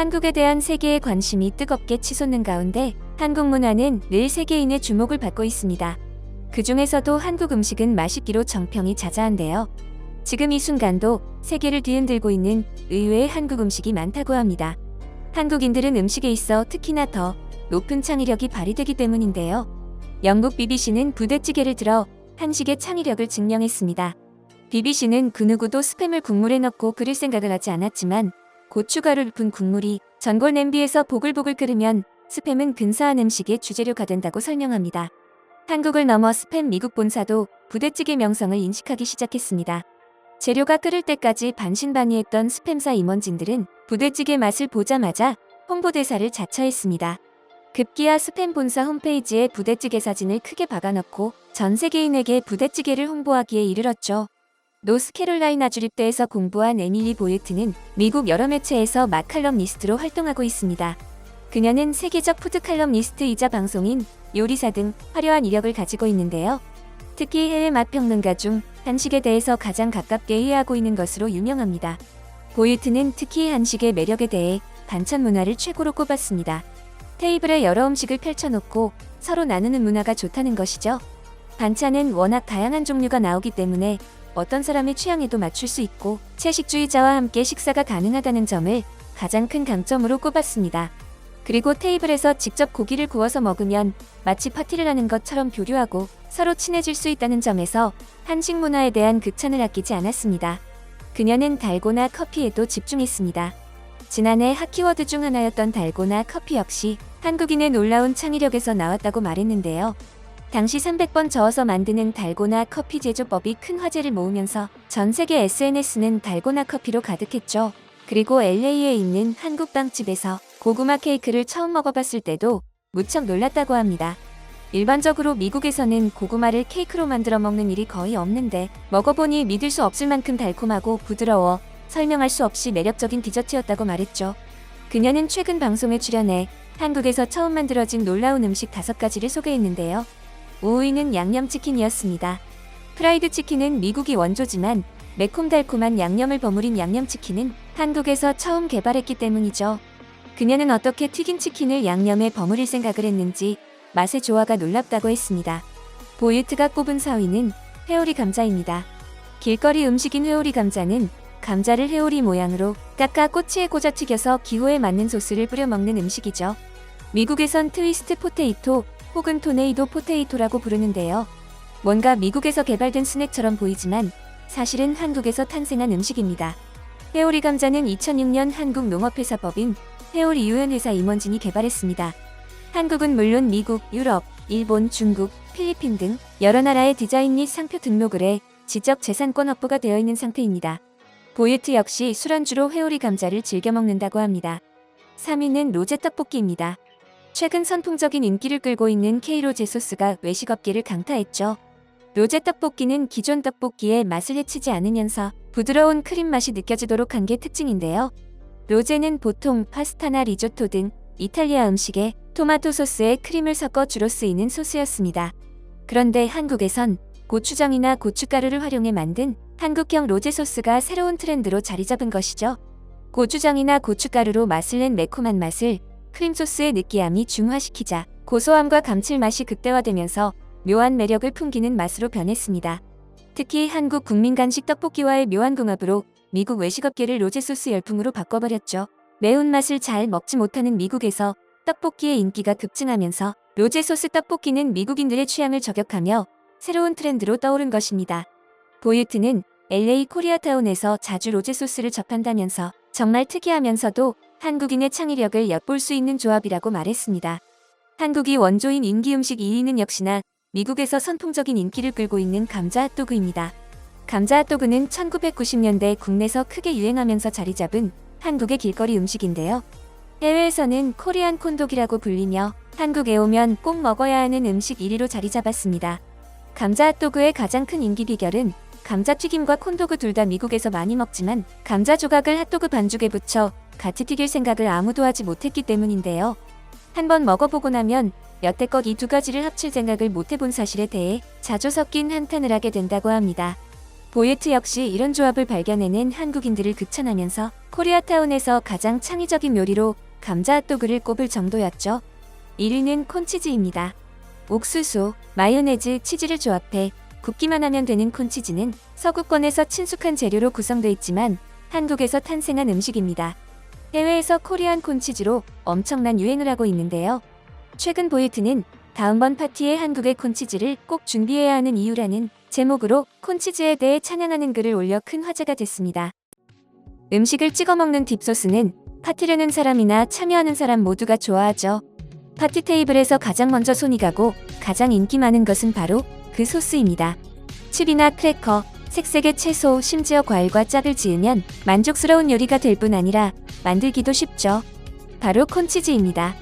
한국에 대한 세계의 관심이 뜨겁게 치솟는 가운데 한국 문화는 늘 세계인의 주목을 받고 있습니다. 그 중에서도 한국 음식은 맛있기로 정평이 자자한데요. 지금 이 순간도 세계를 뒤흔들고 있는 의외의 한국 음식이 많다고 합니다. 한국인들은 음식에 있어 특히나 더 높은 창의력이 발휘되기 때문인데요. 영국 BBC는 부대찌개를 들어 한식의 창의력을 증명했습니다. BBC는 그 누구도 스팸을 국물에 넣고 끓일 생각을 하지 않았지만 고춧가루를 푼 국물이 전골 냄비에서 보글보글 끓으면 스팸은 근사한 음식의 주재료가 된다고 설명합니다. 한국을 넘어 스팸 미국 본사도 부대찌개 명성을 인식하기 시작했습니다. 재료가 끓을 때까지 반신반의했던 스팸사 임원진들은 부대찌개 맛을 보자마자 홍보대사를 자처했습니다. 급기야 스팸 본사 홈페이지에 부대찌개 사진을 크게 박아넣고 전 세계인에게 부대찌개를 홍보하기에 이르렀죠. 노스캐롤라이나 주립대에서 공부한 에밀리 보예트는 미국 여러 매체에서 맛칼럼니스트로 활동하고 있습니다. 그녀는 세계적 푸드 칼럼니스트이자 방송인, 요리사 등 화려한 이력을 가지고 있는데요. 특히 해외 맛평론가 중 한식에 대해서 가장 가깝게 이해하고 있는 것으로 유명합니다. 보예트는 특히 한식의 매력에 대해 반찬 문화를 최고로 꼽았습니다. 테이블에 여러 음식을 펼쳐놓고 서로 나누는 문화가 좋다는 것이죠. 반찬은 워낙 다양한 종류가 나오기 때문에 어떤 사람의 취향에도 맞출 수 있고 채식주의자와 함께 식사가 가능하다는 점을 가장 큰 강점으로 꼽았습니다. 그리고 테이블에서 직접 고기를 구워서 먹으면 마치 파티를 하는 것처럼 교류하고 서로 친해질 수 있다는 점에서 한식 문화에 대한 극찬을 아끼지 않았습니다. 그녀는 달고나 커피에도 집중했습니다. 지난해 핫키워드 중 하나였던 달고나 커피 역시 한국인의 놀라운 창의력에서 나왔다고 말했는데요. 당시 300번 저어서 만드는 달고나 커피 제조법이 큰 화제를 모으면서 전 세계 SNS는 달고나 커피로 가득했죠. 그리고 LA에 있는 한국 빵집에서 고구마 케이크를 처음 먹어봤을 때도 무척 놀랐다고 합니다. 일반적으로 미국에서는 고구마를 케이크로 만들어 먹는 일이 거의 없는데 먹어보니 믿을 수 없을 만큼 달콤하고 부드러워 설명할 수 없이 매력적인 디저트였다고 말했죠. 그녀는 최근 방송에 출연해 한국에서 처음 만들어진 놀라운 음식 5가지를 소개했는데요. 5위는 양념치킨이었습니다. 프라이드 치킨은 미국이 원조지만 매콤달콤한 양념을 버무린 양념치킨은 한국에서 처음 개발했기 때문이죠. 그녀는 어떻게 튀긴 치킨을 양념에 버무릴 생각을 했는지 맛의 조화가 놀랍다고 했습니다. 보예트가 꼽은 4위는 회오리 감자입니다. 길거리 음식인 회오리 감자는 감자를 회오리 모양으로 깎아 꼬치에 꽂아 튀겨서 기호에 맞는 소스를 뿌려 먹는 음식이죠. 미국에선 트위스트 포테이토 혹은 토네이도 포테이토라고 부르는데요. 뭔가 미국에서 개발된 스낵처럼 보이지만 사실은 한국에서 탄생한 음식입니다. 회오리 감자는 2006년 한국 농업회사법인 회오리 유엔회사 임원진이 개발했습니다. 한국은 물론 미국, 유럽, 일본, 중국, 필리핀 등 여러 나라의 디자인 및 상표 등록을 해 지적재산권 확보가 되어 있는 상태입니다. 보예트 역시 술안주로 회오리 감자를 즐겨 먹는다고 합니다. 3위는 로제 떡볶이입니다. 최근 선풍적인 인기를 끌고 있는 K로제 소스가 외식업계를 강타했죠. 로제 떡볶이는 기존 떡볶이의 맛을 해치지 않으면서 부드러운 크림 맛이 느껴지도록 한 게 특징인데요. 로제는 보통 파스타나 리조토 등 이탈리아 음식에 토마토 소스에 크림을 섞어 주로 쓰이는 소스였습니다. 그런데 한국에선 고추장이나 고춧가루를 활용해 만든 한국형 로제 소스가 새로운 트렌드로 자리 잡은 것이죠. 고추장이나 고춧가루로 맛을 낸 매콤한 맛을 크림 소스의 느끼함이 중화시키자 고소함과 감칠맛이 극대화되면서 묘한 매력을 풍기는 맛으로 변했습니다. 특히 한국 국민 간식 떡볶이와의 묘한 궁합으로 미국 외식업계를 로제 소스 열풍으로 바꿔버렸죠. 매운맛을 잘 먹지 못하는 미국에서 떡볶이의 인기가 급증하면서 로제 소스 떡볶이는 미국인들의 취향을 저격하며 새로운 트렌드로 떠오른 것입니다. 보예트는 LA 코리아타운에서 자주 로제 소스를 접한다면서 정말 특이하면서도 한국인의 창의력을 엿볼 수 있는 조합이라고 말했습니다. 한국이 원조인 인기 음식 2위는 역시나 미국에서 선풍적인 인기를 끌고 있는 감자 핫도그입니다. 감자 핫도그는 1990년대 국내에서 크게 유행하면서 자리 잡은 한국의 길거리 음식인데요. 해외에서는 코리안 콘독이라고 불리며 한국에 오면 꼭 먹어야 하는 음식 1위로 자리 잡았습니다. 감자 핫도그의 가장 큰 인기 비결은 감자튀김과 콘도그 둘 다 미국에서 많이 먹지만 감자 조각을 핫도그 반죽에 붙여 같이 튀길 생각을 아무도 하지 못했기 때문인데요. 한번 먹어보고 나면 여태껏 이 2가지를 합칠 생각을 못해본 사실에 대해 자주 섞인 한탄을 하게 된다고 합니다. 보예트 역시 이런 조합을 발견해낸 한국인들을 극찬하면서 코리아타운에서 가장 창의적인 요리로 감자 핫도그를 꼽을 정도였죠. 1위는 콘치즈입니다. 옥수수, 마요네즈, 치즈를 조합해 굽기만 하면 되는 콘치즈는 서구권에서 친숙한 재료로 구성되어 있지만 한국에서 탄생한 음식입니다. 해외에서 코리안 콘치즈로 엄청난 유행을 하고 있는데요. 최근 보예트는 다음번 파티에 한국의 콘치즈를 꼭 준비해야 하는 이유라는 제목으로 콘치즈에 대해 찬양하는 글을 올려 큰 화제가 됐습니다. 음식을 찍어 먹는 딥소스는 파티려는 사람이나 참여하는 사람 모두가 좋아하죠. 파티 테이블에서 가장 먼저 손이 가고 가장 인기 많은 것은 바로 그 소스입니다. 칩이나 크래커, 색색의 채소, 심지어 과일과 짝을 지으면 만족스러운 요리가 될 뿐 아니라 만들기도 쉽죠. 바로 콘치즈입니다.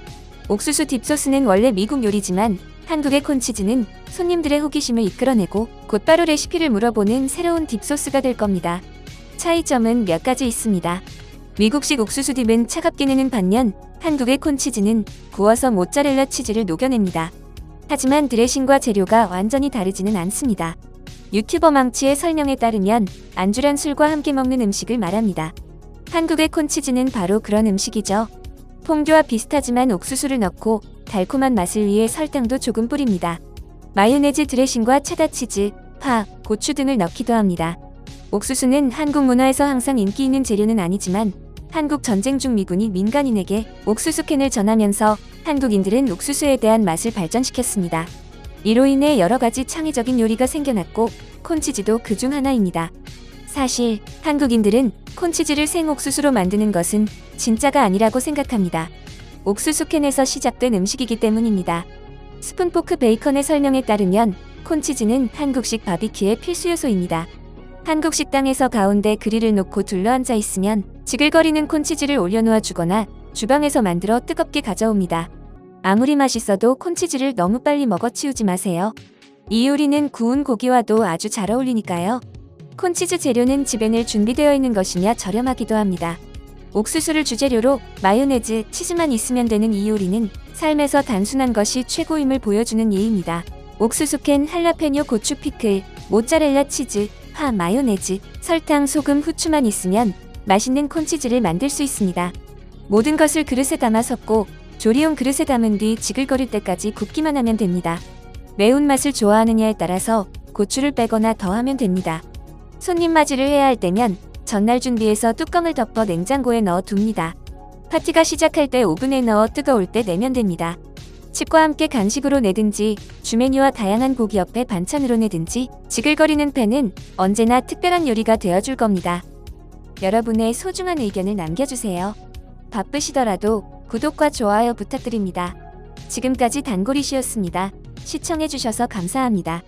옥수수 딥소스는 원래 미국 요리지만 한국의 콘치즈는 손님들의 호기심을 이끌어내고 곧바로 레시피를 물어보는 새로운 딥소스가 될 겁니다. 차이점은 몇 가지 있습니다. 미국식 옥수수 딥은 차갑게 내는 반면 한국의 콘치즈는 구워서 모짜렐라 치즈를 녹여냅니다. 하지만 드레싱과 재료가 완전히 다르지는 않습니다. 유튜버 망치의 설명에 따르면 안주란 술과 함께 먹는 음식을 말합니다. 한국의 콘치즈는 바로 그런 음식이죠. 퐁듀와 비슷하지만 옥수수를 넣고 달콤한 맛을 위해 설탕도 조금 뿌립니다. 마요네즈 드레싱과 체다치즈, 파, 고추 등을 넣기도 합니다. 옥수수는 한국 문화에서 항상 인기 있는 재료는 아니지만 한국 전쟁 중 미군이 민간인에게 옥수수 캔을 전하면서 한국인들은 옥수수에 대한 맛을 발전시켰습니다. 이로 인해 여러 가지 창의적인 요리가 생겨났고 콘치즈도 그중 하나입니다. 사실 한국인들은 콘치즈를 생옥수수로 만드는 것은 진짜가 아니라고 생각합니다. 옥수수 캔에서 시작된 음식이기 때문입니다. 스푼포크 베이컨의 설명에 따르면 콘치즈는 한국식 바비큐의 필수 요소입니다. 한국 식당에서 가운데 그릴을 놓고 둘러앉아 있으면 지글거리는 콘치즈를 올려놓아 주거나 주방에서 만들어 뜨겁게 가져옵니다. 아무리 맛있어도 콘치즈를 너무 빨리 먹어치우지 마세요. 이 요리는 구운 고기와도 아주 잘 어울리니까요. 콘치즈 재료는 집에 늘 준비되어 있는 것이며 저렴하기도 합니다. 옥수수를 주재료로 마요네즈, 치즈만 있으면 되는 이 요리는 삶에서 단순한 것이 최고임을 보여주는 예입니다. 옥수수캔, 할라페뇨, 고추 피클, 모짜렐라 치즈, 파, 마요네즈, 설탕, 소금, 후추만 있으면 맛있는 콘치즈를 만들 수 있습니다. 모든 것을 그릇에 담아 섞고 조리용 그릇에 담은 뒤 지글거릴 때까지 굽기만 하면 됩니다. 매운맛을 좋아하느냐에 따라서 고추를 빼거나 더하면 됩니다. 손님 맞이를 해야 할 때면 전날 준비해서 뚜껑을 덮어 냉장고에 넣어 둡니다. 파티가 시작할 때 오븐에 넣어 뜨거울 때 내면 됩니다. 칩과 함께 간식으로 내든지 주메뉴와 다양한 고기 옆에 반찬으로 내든지 지글거리는 팬은 언제나 특별한 요리가 되어줄 겁니다. 여러분의 소중한 의견을 남겨주세요. 바쁘시더라도 구독과 좋아요 부탁드립니다. 지금까지 단골이시였습니다. 시청해주셔서 감사합니다.